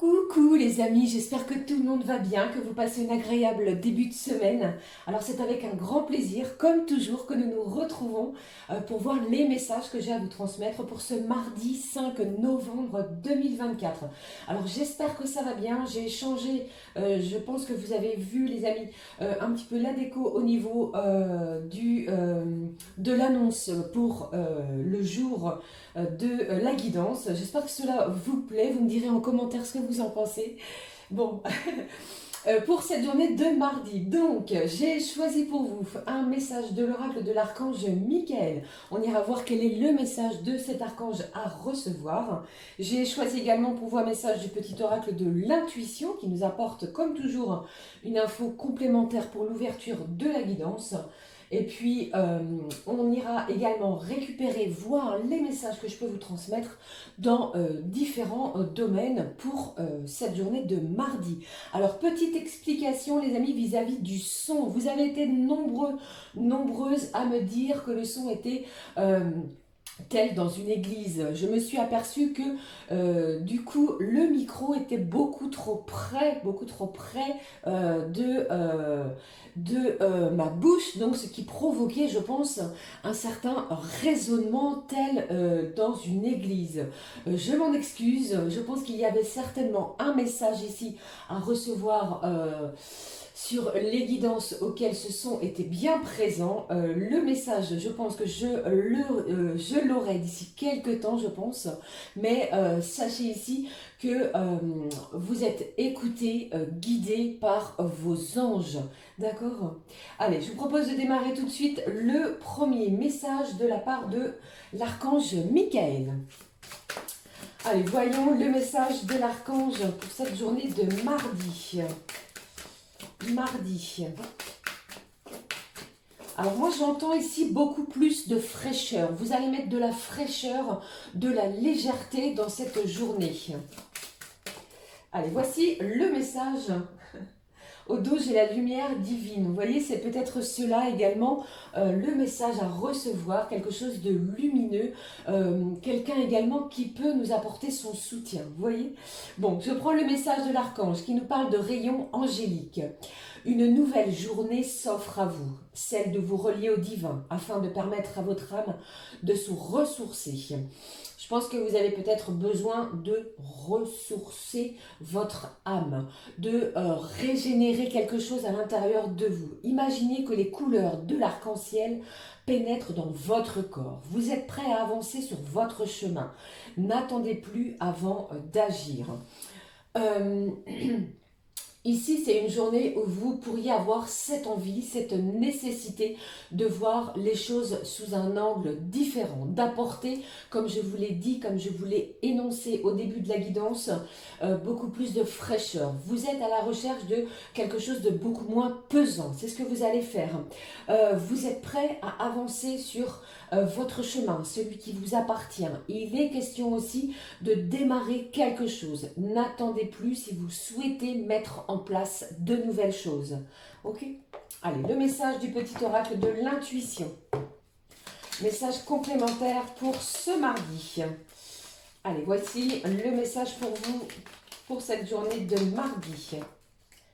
Coucou les amis, j'espère que tout le monde va bien, que vous passez un agréable début de semaine. Alors c'est avec un grand plaisir, comme toujours, que nous nous retrouvons pour voir les messages que j'ai à vous transmettre pour ce mardi 5 novembre 2024. Alors j'espère que ça va bien, j'ai changé, je pense que vous avez vu les amis, un petit peu la déco au niveau de l'annonce pour le jour de la guidance. J'espère que cela vous plaît. Vous me direz en commentaire ce que vous en pensez. Bon, pour cette journée de mardi, donc j'ai choisi pour vous un message de l'oracle de l'archange Michael. On ira voir quel est le message de cet archange à recevoir. J'ai choisi également pour vous un message du petit oracle de l'intuition qui nous apporte comme toujours une info complémentaire pour l'ouverture de la guidance. Et puis, on ira également récupérer, voir les messages que je peux vous transmettre dans différents domaines pour cette journée de mardi. Alors, petite explication, les amis, vis-à-vis du son. Vous avez été nombreuses à me dire que le son était tel dans une église. Je me suis aperçue que du coup le micro était beaucoup trop près de ma bouche, donc ce qui provoquait, je pense, un certain résonnement tel dans une église. Je m'en excuse, je pense qu'il y avait certainement un message ici à recevoir sur les auxquelles ce son était bien présent. Le message, je pense que je l'aurai d'ici quelques temps, je pense. Mais sachez ici que vous êtes écoutés, guidés par vos anges. D'accord? Allez, je vous propose de démarrer tout de suite le premier message de la part de l'archange Michael. Allez, voyons le message de l'archange pour cette journée de mardi. Mardi. Alors moi j'entends ici beaucoup plus de fraîcheur. Vous allez mettre de la fraîcheur, de la légèreté dans cette journée. Allez, voici le message. Au dos, j'ai la lumière divine. Vous voyez, c'est peut-être cela également, le message à recevoir, quelque chose de lumineux, quelqu'un également qui peut nous apporter son soutien. Vous voyez? Bon, je prends le message de l'archange qui nous parle de rayons angéliques. Une nouvelle journée s'offre à vous, celle de vous relier au divin, afin de permettre à votre âme de se ressourcer. Je pense que vous avez peut-être besoin de ressourcer votre âme, de régénérer quelque chose à l'intérieur de vous. Imaginez que les couleurs de l'arc-en-ciel pénètrent dans votre corps. Vous êtes prêt à avancer sur votre chemin. N'attendez plus avant d'agir. Ici, c'est une journée où vous pourriez avoir cette envie, cette nécessité de voir les choses sous un angle différent, d'apporter, comme je vous l'ai dit, comme je vous l'ai énoncé au début de la guidance, beaucoup plus de fraîcheur. Vous êtes à la recherche de quelque chose de beaucoup moins pesant. C'est ce que vous allez faire. Vous êtes prêt à avancer sur votre chemin, celui qui vous appartient. Il est question aussi de démarrer quelque chose. N'attendez plus si vous souhaitez mettre en place de nouvelles choses. Ok? Allez, le message du petit oracle de l'intuition. Message complémentaire pour ce mardi. Allez, voici le message pour vous pour cette journée de mardi.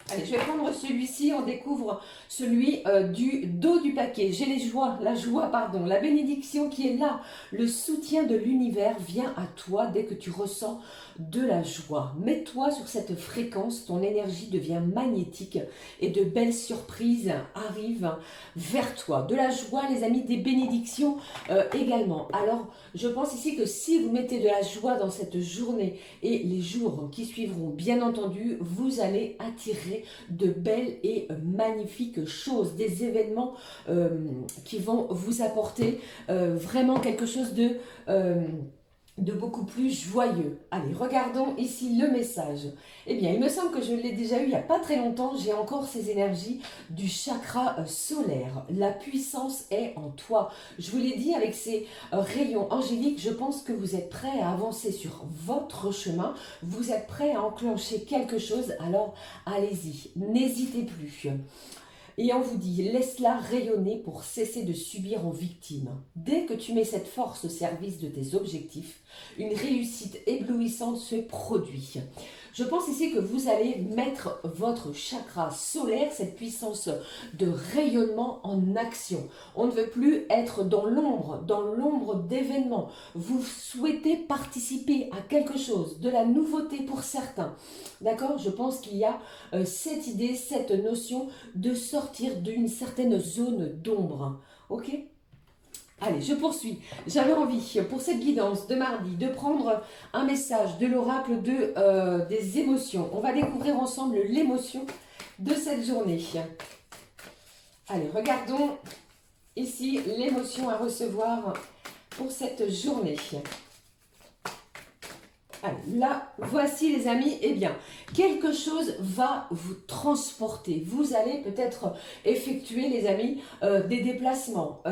Allez, je vais prendre celui-ci, on découvre celui du dos du paquet. J'ai la bénédiction qui est là. Le soutien de l'univers vient à toi dès que tu ressens de la joie. Mets-toi sur cette fréquence, ton énergie devient magnétique et de belles surprises arrivent vers toi. De la joie, les amis, des bénédictions également. Alors, je pense ici que si vous mettez de la joie dans cette journée et les jours qui suivront, bien entendu, vous allez attirer de belles et magnifiques choses, des événements qui vont vous apporter vraiment quelque chose de beaucoup plus joyeux. Allez, regardons ici le message. Eh bien, il me semble que je l'ai déjà eu il n'y a pas très longtemps. J'ai encore ces énergies du chakra solaire. La puissance est en toi. Je vous l'ai dit, avec ces rayons angéliques, je pense que vous êtes prêts à avancer sur votre chemin. Vous êtes prêts à enclencher quelque chose. Alors, allez-y, n'hésitez plus. Et on vous dit, laisse-la rayonner pour cesser de subir en victime. Dès que tu mets cette force au service de tes objectifs, une réussite éblouissante se produit. Je pense ici que vous allez mettre votre chakra solaire, cette puissance de rayonnement en action. On ne veut plus être dans l'ombre d'événements. Vous souhaitez participer à quelque chose, de la nouveauté pour certains. D'accord? Je pense qu'il y a cette idée, cette notion de sortir d'une certaine zone d'ombre. Ok? Allez, je poursuis. J'avais envie, pour cette guidance de mardi, de prendre un message de l'oracle des émotions. On va découvrir ensemble l'émotion de cette journée. Allez, regardons ici l'émotion à recevoir pour cette journée. Allez, là, voici les amis, eh bien, quelque chose va vous transporter. Vous allez peut-être effectuer, les amis, des déplacements,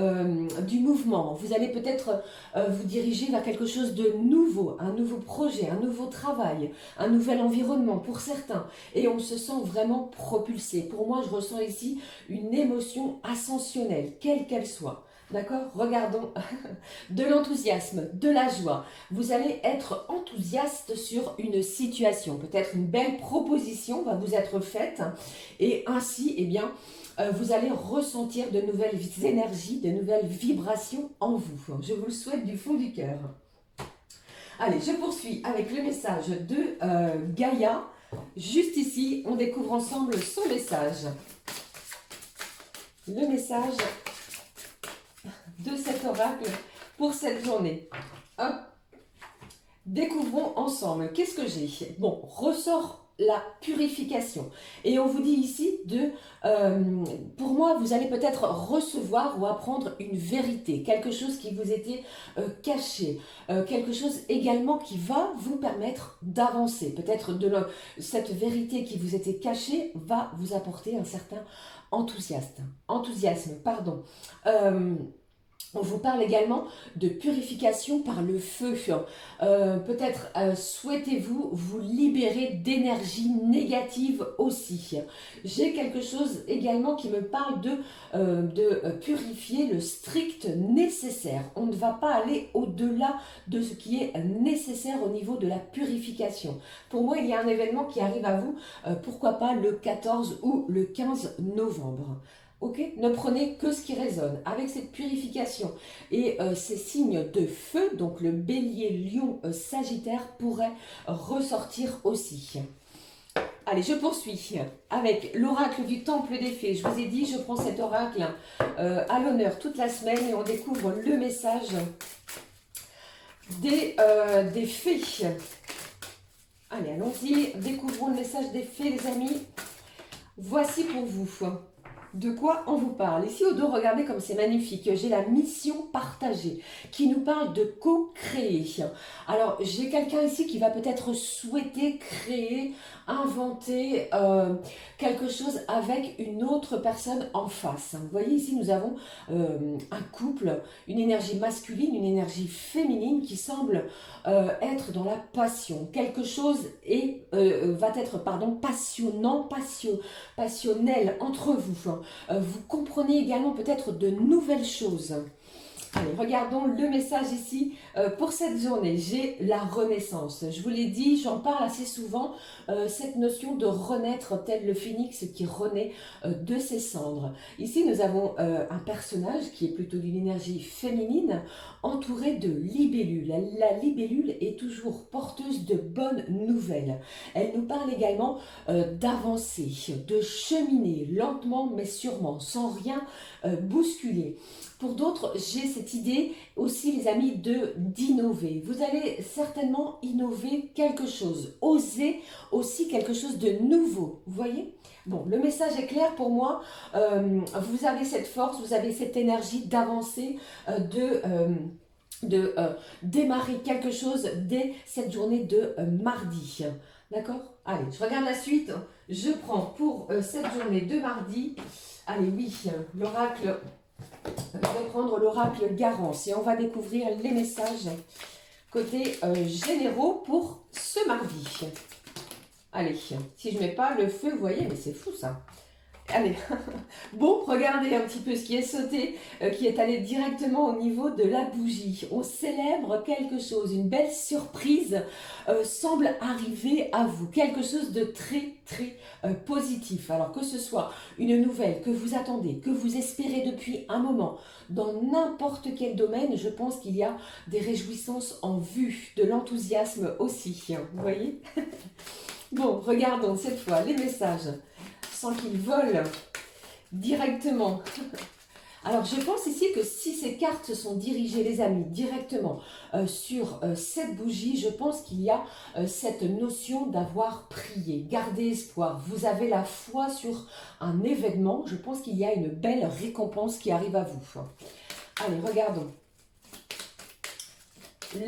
du mouvement. Vous allez peut-être vous diriger vers quelque chose de nouveau, un nouveau projet, un nouveau travail, un nouvel environnement pour certains. Et on se sent vraiment propulsé. Pour moi, je ressens ici une émotion ascensionnelle, quelle qu'elle soit. D'accord? Regardons de l'enthousiasme, de la joie. Vous allez être enthousiaste sur une situation. Peut-être une belle proposition va vous être faite. Et ainsi, eh bien, vous allez ressentir de nouvelles énergies, de nouvelles vibrations en vous. Je vous le souhaite du fond du cœur. Allez, je poursuis avec le message de Gaïa. Juste ici, on découvre ensemble son message. Le message de cet oracle pour cette journée. Hop. Découvrons ensemble. Qu'est-ce que j'ai? Bon, ressort la purification. Et on vous dit ici pour moi, vous allez peut-être recevoir ou apprendre une vérité, quelque chose qui vous était caché, quelque chose également qui va vous permettre d'avancer. Peut-être cette vérité qui vous était cachée va vous apporter un certain enthousiasme. Pardon. On vous parle également de purification par le feu. Peut-être souhaitez-vous vous libérer d'énergie négative aussi. J'ai quelque chose également qui me parle de purifier le strict nécessaire. On ne va pas aller au-delà de ce qui est nécessaire au niveau de la purification. Pour moi, il y a un événement qui arrive à vous, pourquoi pas le 14 ou le 15 novembre. Ok, ne prenez que ce qui résonne. Avec cette purification et ces signes de feu, donc le bélier, lion, sagittaire pourraient ressortir aussi. Allez, je poursuis avec l'oracle du temple des fées. Je vous ai dit, je prends cet oracle à l'honneur toute la semaine et on découvre le message des fées. Allez, allons-y, découvrons le message des fées, les amis. Voici pour vous. De quoi on vous parle? Ici au dos, regardez comme c'est magnifique. J'ai la mission partagée qui nous parle de co-créer. Alors, j'ai quelqu'un ici qui va peut-être souhaiter créer, inventer quelque chose avec une autre personne en face. Vous voyez ici, nous avons un couple, une énergie masculine, une énergie féminine qui semble être dans la passion. Quelque chose va être passionnant, passionnel entre vous. Vous comprenez également peut-être de nouvelles choses. Allez, regardons le message ici pour cette journée. J'ai la renaissance. Je vous l'ai dit, j'en parle assez souvent, cette notion de renaître tel le phénix qui renaît de ses cendres. Ici, nous avons un personnage qui est plutôt d'une énergie féminine, entouré de libellules. La libellule est toujours porteuse de bonnes nouvelles. Elle nous parle également d'avancer, de cheminer lentement mais sûrement, sans rien bousculer. Pour d'autres, j'ai cette idée aussi, les amis, d'innover. Vous allez certainement innover quelque chose, oser aussi quelque chose de nouveau, vous voyez? Bon, le message est clair pour moi. Vous avez cette force, vous avez cette énergie d'avancer, de démarrer quelque chose dès cette journée de mardi. D'accord? Allez, je regarde la suite. Je prends pour cette journée de mardi. Allez, oui, l'oracle... Je vais prendre l'oracle Garance et on va découvrir les messages côté généraux pour ce mardi. Allez, si je ne mets pas le feu, vous voyez, mais c'est fou ça. Allez, bon, regardez un petit peu ce qui est sauté, qui est allé directement au niveau de la bougie. On célèbre quelque chose, une belle surprise semble arriver à vous. Quelque chose de très positif. Alors que ce soit une nouvelle que vous attendez, que vous espérez depuis un moment, dans n'importe quel domaine, je pense qu'il y a des réjouissances en vue, de l'enthousiasme aussi. Vous voyez? Bon, regardons cette fois les messages sans qu'ils volent directement. Alors, je pense ici que si ces cartes se sont dirigées, les amis, directement sur cette bougie, je pense qu'il y a cette notion d'avoir prié. Gardez espoir. Vous avez la foi sur un événement. Je pense qu'il y a une belle récompense qui arrive à vous. Allez, regardons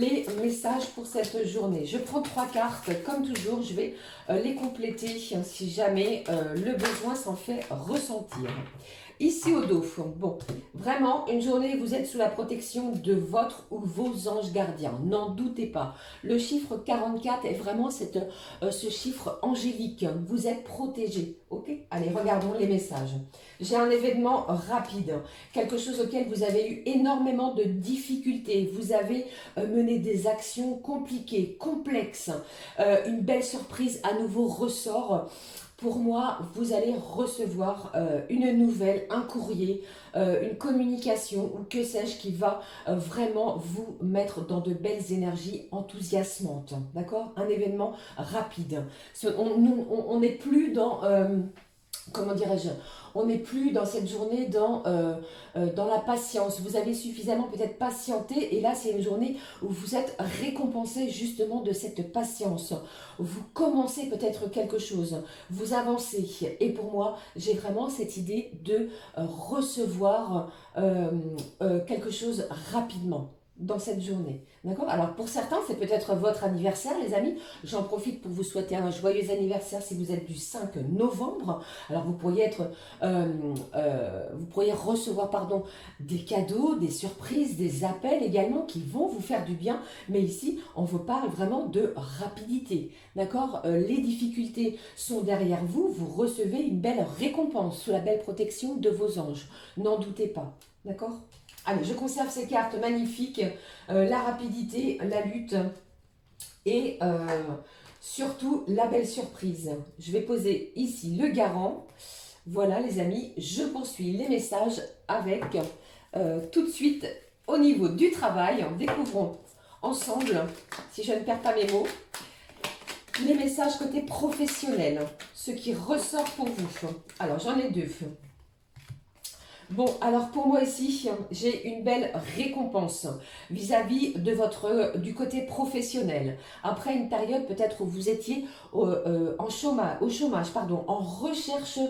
les messages pour cette journée. Je prends 3 cartes, comme toujours, je vais les compléter si jamais le besoin s'en fait ressentir. Ici au dos, bon, vraiment une journée, vous êtes sous la protection de votre ou vos anges gardiens, n'en doutez pas. Le chiffre 44 est vraiment ce chiffre angélique, vous êtes protégé, ok? Allez, regardons les messages. J'ai un événement rapide, quelque chose auquel vous avez eu énormément de difficultés, vous avez mené des actions compliquées, complexes, une belle surprise à nouveau ressort. Pour moi, vous allez recevoir une nouvelle, un courrier, une communication ou que sais-je qui va vraiment vous mettre dans de belles énergies enthousiasmantes. D'accord? Un événement rapide. On n'est plus dans... comment dirais-je, on n'est plus dans cette journée dans la patience. Vous avez suffisamment peut-être patienté et là c'est une journée où vous êtes récompensé justement de cette patience. Vous commencez peut-être quelque chose, vous avancez et pour moi j'ai vraiment cette idée de recevoir quelque chose rapidement dans cette journée. D'accord? Alors pour certains, c'est peut-être votre anniversaire, les amis. J'en profite pour vous souhaiter un joyeux anniversaire si vous êtes du 5 novembre. Alors vous pourriez recevoir des cadeaux, des surprises, des appels également qui vont vous faire du bien. Mais ici, on vous parle vraiment de rapidité. D'accord? Les difficultés sont derrière vous. Vous recevez une belle récompense sous la belle protection de vos anges. N'en doutez pas. D'accord? Allez, je conserve ces cartes magnifiques, la rapidité, la lutte et surtout la belle surprise. Je vais poser ici le garant. Voilà les amis, je poursuis les messages avec tout de suite au niveau du travail. Découvrons ensemble, si je ne perds pas mes mots, les messages côté professionnel, ce qui ressort pour vous. Alors j'en ai 2. Bon, alors pour moi ici, j'ai une belle récompense vis-à-vis de du côté professionnel. Après une période peut-être où vous étiez au chômage, en recherche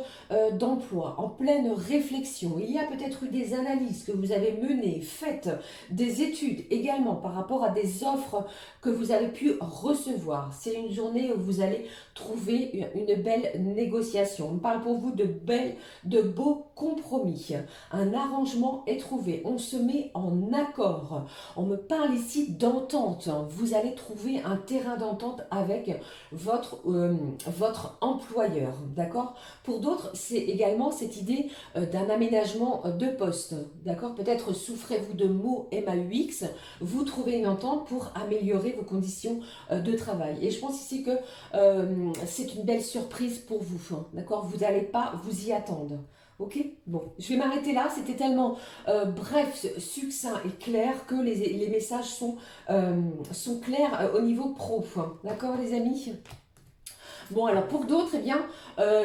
d'emploi, en pleine réflexion. Il y a peut-être eu des analyses que vous avez menées, faites, des études également par rapport à des offres que vous avez pu recevoir. C'est une journée où vous allez trouver une belle négociation. On parle pour vous de beaux compromis. Un arrangement est trouvé, on se met en accord. On me parle ici d'entente. Vous allez trouver un terrain d'entente avec votre employeur, d'accord? Pour d'autres, c'est également cette idée d'un aménagement de poste, d'accord? Peut-être souffrez-vous de mots MAUX, vous trouvez une entente pour améliorer vos conditions de travail. Et je pense ici que c'est une belle surprise pour vous, d'accord? Vous n'allez pas vous y attendre. Ok, bon, je vais m'arrêter là. C'était tellement bref, succinct et clair que les messages sont clairs au niveau pro. D'accord, les amis? Bon, alors pour d'autres, eh bien,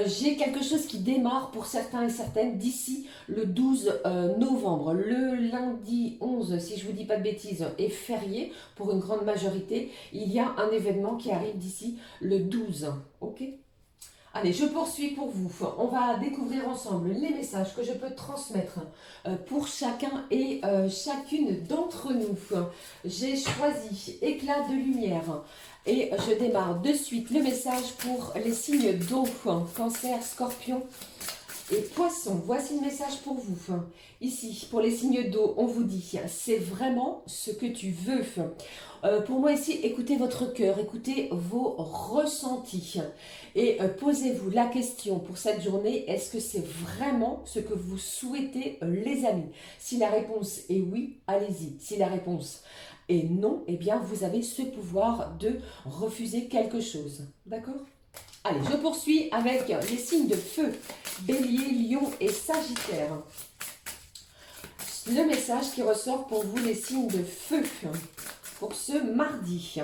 j'ai quelque chose qui démarre pour certains et certaines d'ici le 12 novembre. Le lundi 11, si je ne vous dis pas de bêtises, est férié pour une grande majorité. Il y a un événement qui arrive d'ici le 12. Ok? Allez, je poursuis pour vous. On va découvrir ensemble les messages que je peux transmettre pour chacun et chacune d'entre nous. J'ai choisi éclat de lumière et je démarre de suite le message pour les signes d'eau, Cancer, Scorpion Et Poisson, voici le message pour vous. Ici, pour les signes d'eau, on vous dit, c'est vraiment ce que tu veux. Pour moi ici, écoutez votre cœur, écoutez vos ressentis. Et posez-vous la question pour cette journée, est-ce que c'est vraiment ce que vous souhaitez, les amis? Si la réponse est oui, allez-y. Si la réponse est non, eh bien vous avez ce pouvoir de refuser quelque chose. D'accord? Allez, je poursuis avec les signes de feu, Bélier, Lion et Sagittaire. Le message qui ressort pour vous, les signes de feu, pour ce mardi.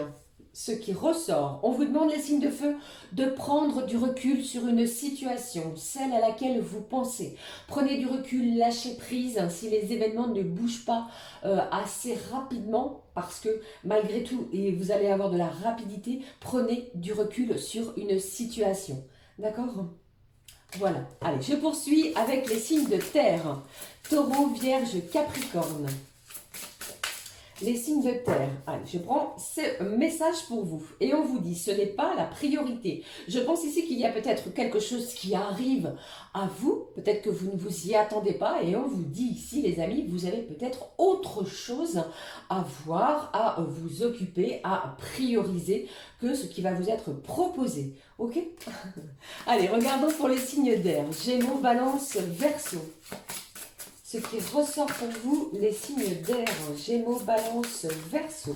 Ce qui ressort, on vous demande les signes de feu de prendre du recul sur une situation, celle à laquelle vous pensez. Prenez du recul, lâchez prise si les événements ne bougent pas assez rapidement, parce que malgré tout, et vous allez avoir de la rapidité, prenez du recul sur une situation. D'accord ? Voilà. Allez, je poursuis avec les signes de terre. Taureau, Vierge, Capricorne. Les signes de terre. Allez, je prends ce message pour vous. Et on vous dit, ce n'est pas la priorité. Je pense ici qu'il y a peut-être quelque chose qui arrive à vous. Peut-être que vous ne vous y attendez pas. Et on vous dit ici, les amis, vous avez peut-être autre chose à voir, à vous occuper, à prioriser que ce qui va vous être proposé. Ok? Allez, regardons pour les signes d'air. Gémeaux, Balance, Verseau. Ce qui ressort pour vous, les signes d'air, Gémeaux, Balance, Verseau.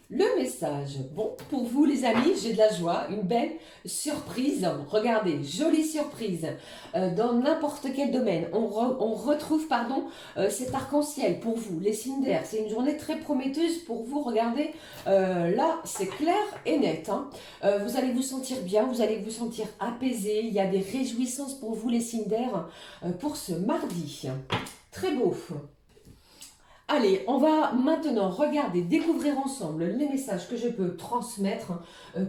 Le message, bon, pour vous les amis, j'ai de la joie, une belle surprise. Regardez, jolie surprise. Dans n'importe quel domaine, on retrouve cet arc-en-ciel pour vous, les signes d'air. C'est une journée très prometteuse pour vous. Regardez, là, c'est clair et net. Hein. Vous allez vous sentir bien, vous allez vous sentir apaisé. Il y a des réjouissances pour vous, les signes d'air, pour ce mardi. Très beau. Allez, on va maintenant regarder, découvrir ensemble les messages que je peux transmettre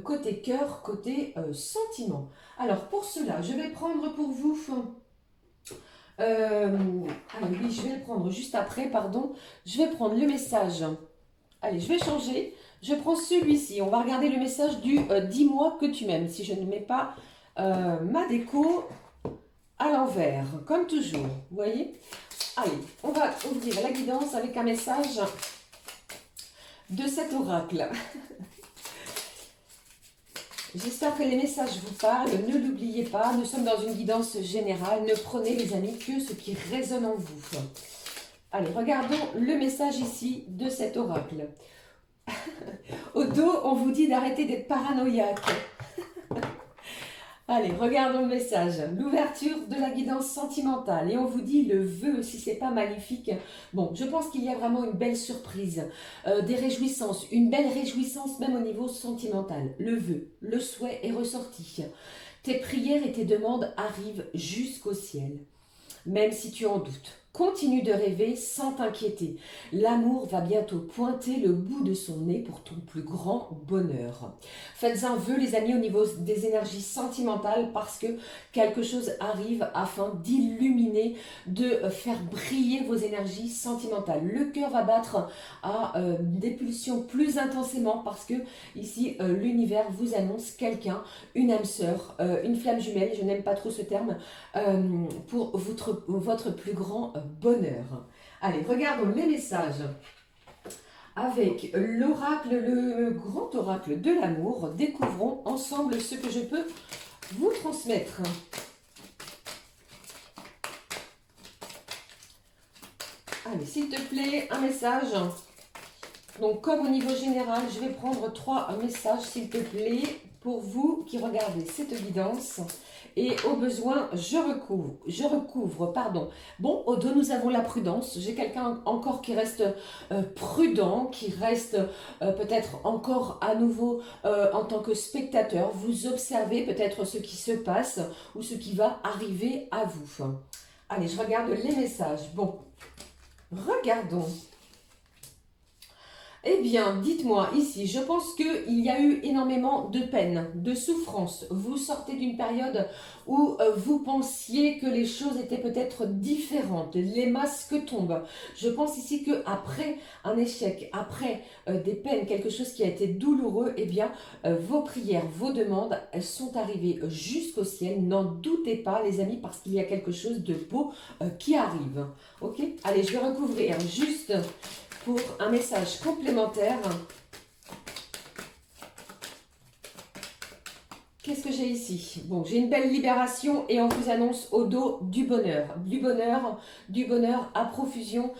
côté cœur, côté sentiment. Alors, pour cela, je vais prendre pour vous... allez, oui, je vais le prendre juste après, pardon. Je vais prendre le message. Allez, je vais changer. Je prends celui-ci. On va regarder le message du « Dis-moi que tu m'aimes ». Si je ne mets pas ma déco à l'envers, comme toujours, vous voyez. Allez, on va ouvrir la guidance avec un message de cet oracle. J'espère que les messages vous parlent. Ne l'oubliez pas, nous sommes dans une guidance générale. Ne prenez, les amis, que ce qui résonne en vous. Allez, regardons le message ici de cet oracle. Au dos, on vous dit d'arrêter d'être paranoïaque. Allez, regardons le message. L'ouverture de la guidance sentimentale. Et on vous dit le vœu, si c'est pas magnifique. Bon, je pense qu'il y a vraiment une belle surprise. Des réjouissances. Une belle réjouissance même au niveau sentimental. Le vœu, le souhait est ressorti. Tes prières et tes demandes arrivent jusqu'au ciel. Même si tu en doutes. Continue de rêver sans t'inquiéter. L'amour va bientôt pointer le bout de son nez pour ton plus grand bonheur. Faites un vœu, les amis, au niveau des énergies sentimentales parce que quelque chose arrive afin d'illuminer, de faire briller vos énergies sentimentales. Le cœur va battre à des pulsions plus intensément parce que ici, l'univers vous annonce quelqu'un, une âme sœur, une flamme jumelle, je n'aime pas trop ce terme, pour votre plus grand bonheur. Allez, regardons les messages avec l'oracle, le grand oracle de l'amour. Découvrons ensemble ce que je peux vous transmettre. Allez, s'il te plaît, un message. Donc, comme au niveau général, je vais prendre 3 messages, s'il te plaît, pour vous qui regardez cette guidance. Et au besoin, je recouvre. Bon, au dos, nous avons la prudence. J'ai quelqu'un encore qui reste prudent, qui reste peut-être encore à nouveau en tant que spectateur. Vous observez peut-être ce qui se passe ou ce qui va arriver à vous. Allez, je regarde les messages. Bon, regardons. Eh bien, dites-moi ici, je pense qu'il y a eu énormément de peine, de souffrance. Vous sortez d'une période où vous pensiez que les choses étaient peut-être différentes, les masques tombent. Je pense ici qu'après un échec, après des peines, quelque chose qui a été douloureux, eh bien, vos prières, vos demandes, elles sont arrivées jusqu'au ciel. N'en doutez pas, les amis, parce qu'il y a quelque chose de beau qui arrive. Ok? Allez, je vais recouvrir juste pour un message complémentaire. Qu'est-ce que j'ai ici? Bon, j'ai une belle libération et on vous annonce au dos du bonheur. Du bonheur à profusion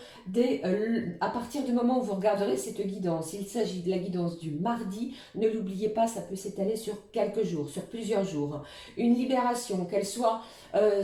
à partir du moment où vous regarderez cette guidance. Il s'agit de la guidance du mardi. Ne l'oubliez pas, ça peut s'étaler sur quelques jours, sur plusieurs jours. Une libération, qu'elle soit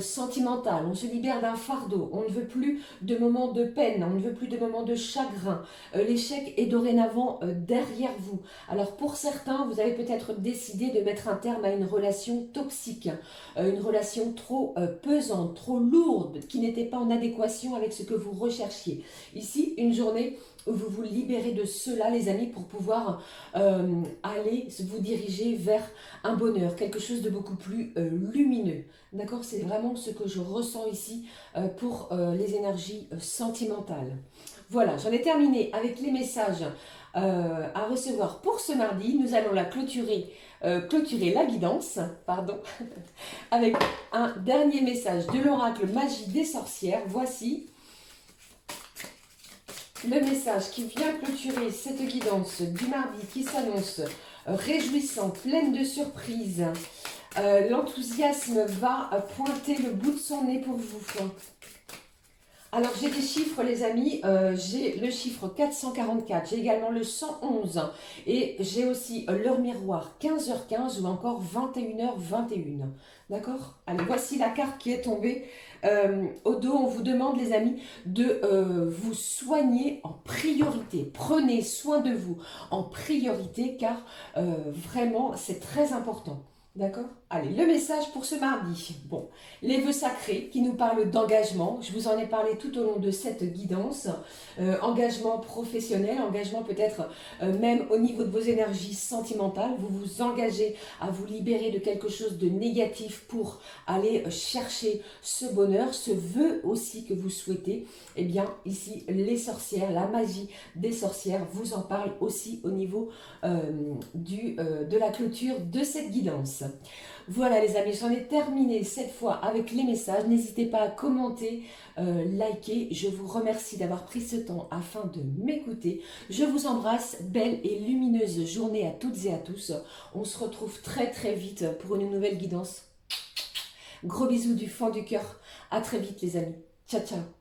sentimentale. On se libère d'un fardeau. On ne veut plus de moments de peine. On ne veut plus de moments de chagrin. L'échec est dorénavant derrière vous. Alors pour certains, vous avez peut-être décidé de mettre un terme à une relation toxique, une relation trop pesante, trop lourde, qui n'était pas en adéquation avec ce que vous recherchiez. Ici, une journée où vous vous libérez de cela, les amis, pour pouvoir aller vous diriger vers un bonheur, quelque chose de beaucoup plus lumineux. D'accord? C'est vraiment ce que je ressens ici pour les énergies sentimentales. Voilà, j'en ai terminé avec les messages à recevoir pour ce mardi. Nous allons la clôturer la guidance, pardon, avec un dernier message de l'oracle Magie des sorcières. Voici le message qui vient clôturer cette guidance du mardi qui s'annonce réjouissant, pleine de surprises. L'enthousiasme va pointer le bout de son nez pour vous. Alors j'ai des chiffres les amis, j'ai le chiffre 444, j'ai également le 111 et j'ai aussi l'heure miroir 15h15 ou encore 21h21. D'accord? Allez, voici la carte qui est tombée. Au dos, on vous demande les amis de vous soigner en priorité. Prenez soin de vous en priorité car vraiment c'est très important. D'accord? Allez, le message pour ce mardi. Bon, les vœux sacrés qui nous parlent d'engagement. Je vous en ai parlé tout au long de cette guidance. Engagement professionnel, engagement peut-être même au niveau de vos énergies sentimentales. Vous vous engagez à vous libérer de quelque chose de négatif pour aller chercher ce bonheur, ce vœu aussi que vous souhaitez. Eh bien, ici, les sorcières, la magie des sorcières vous en parle aussi au niveau de la clôture de cette guidance. Voilà les amis, j'en ai terminé cette fois avec les messages. N'hésitez pas à commenter, liker. Je vous remercie d'avoir pris ce temps afin de m'écouter. Je vous embrasse. Belle et lumineuse journée à toutes et à tous. On se retrouve très très vite pour une nouvelle guidance. Gros bisous du fond du cœur. À très vite les amis. Ciao ciao.